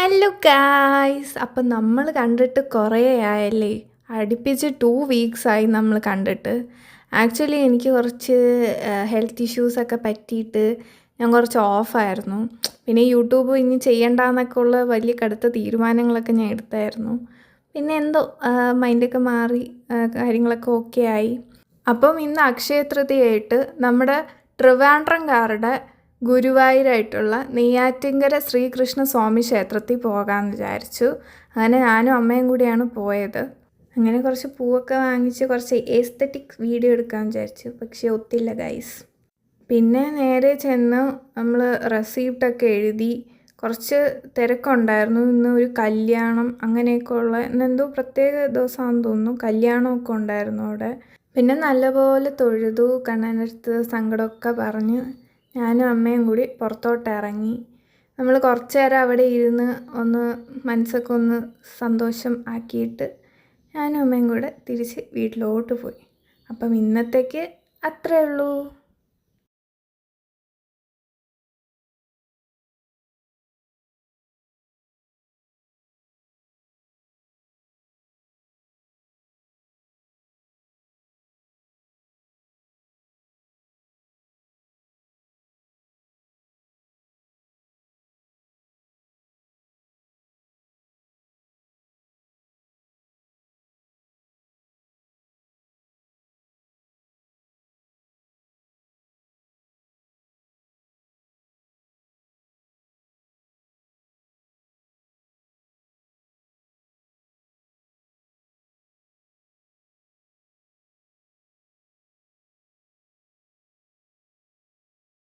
Hello guys! അപ്പം നമ്മൾ കണ്ടിട്ട് കുറേ ആയല്ലേ? അടുപ്പിച്ച് 2 വീക്സായി നമ്മൾ കണ്ടിട്ട്. ആക്ച്വലി എനിക്ക് കുറച്ച് ഹെൽത്ത് ഇഷ്യൂസൊക്കെ പറ്റിയിട്ട് ഞാൻ കുറച്ച് ഓഫായിരുന്നു. പിന്നെ യൂട്യൂബ് ഇനി ചെയ്യണ്ടെന്നൊക്കെ ഉള്ള വലിയ കടുത്ത തീരുമാനങ്ങളൊക്കെ ഞാൻ എടുത്തായിരുന്നു. പിന്നെ എന്തോ മൈൻഡൊക്കെ മാറി കാര്യങ്ങളൊക്കെ ഓക്കെ ആയി. അപ്പം ഇന്ന് അക്ഷയ തൃതീയയായിട്ട് നമ്മുടെ ട്രിവാൻഡ്രംകാരുടെ ഗുരുവായൂരായിട്ടുള്ള നെയ്യാറ്റിൻകര ശ്രീകൃഷ്ണ സ്വാമി ക്ഷേത്രത്തിൽ പോകാമെന്ന് വിചാരിച്ചു. അങ്ങനെ ഞാനും അമ്മയും കൂടിയാണ് പോയത്. അങ്ങനെ കുറച്ച് പൂവൊക്കെ വാങ്ങിച്ച് കുറച്ച് എസ്തെറ്റിക് വീഡിയോ എടുക്കാമെന്ന് വിചാരിച്ചു. പക്ഷേ ഒത്തില്ല ഗൈസ്. പിന്നെ നേരെ ചെന്ന് നമ്മൾ റെസിപ്റ്റൊക്കെ എഴുതി. കുറച്ച് തിരക്കുണ്ടായിരുന്നു. ഇന്ന് ഒരു കല്യാണം അങ്ങനെയൊക്കെ ഉള്ള ഇന്നെന്തോ പ്രത്യേക ദിവസമാണെന്ന് തോന്നുന്നു. കല്യാണമൊക്കെ ഉണ്ടായിരുന്നു അവിടെ. പിന്നെ നല്ലപോലെ തൊഴുതു, കണ്ണനടുത്ത് സങ്കടമൊക്കെ പറഞ്ഞ് ഞാനും അമ്മയും കൂടി പുറത്തോട്ട് ഇറങ്ങി. നമ്മൾ കുറച്ച് നേരം അവിടെ ഇരുന്ന് ഒന്ന് മനസ്സൊക്കെ ഒന്ന് സന്തോഷം ആക്കിയിട്ട് ഞാനും അമ്മയും കൂടെ തിരിച്ച് വീട്ടിലോട്ട് പോയി. അപ്പം ഇന്നത്തേക്ക് അത്രയേ ഉള്ളൂ.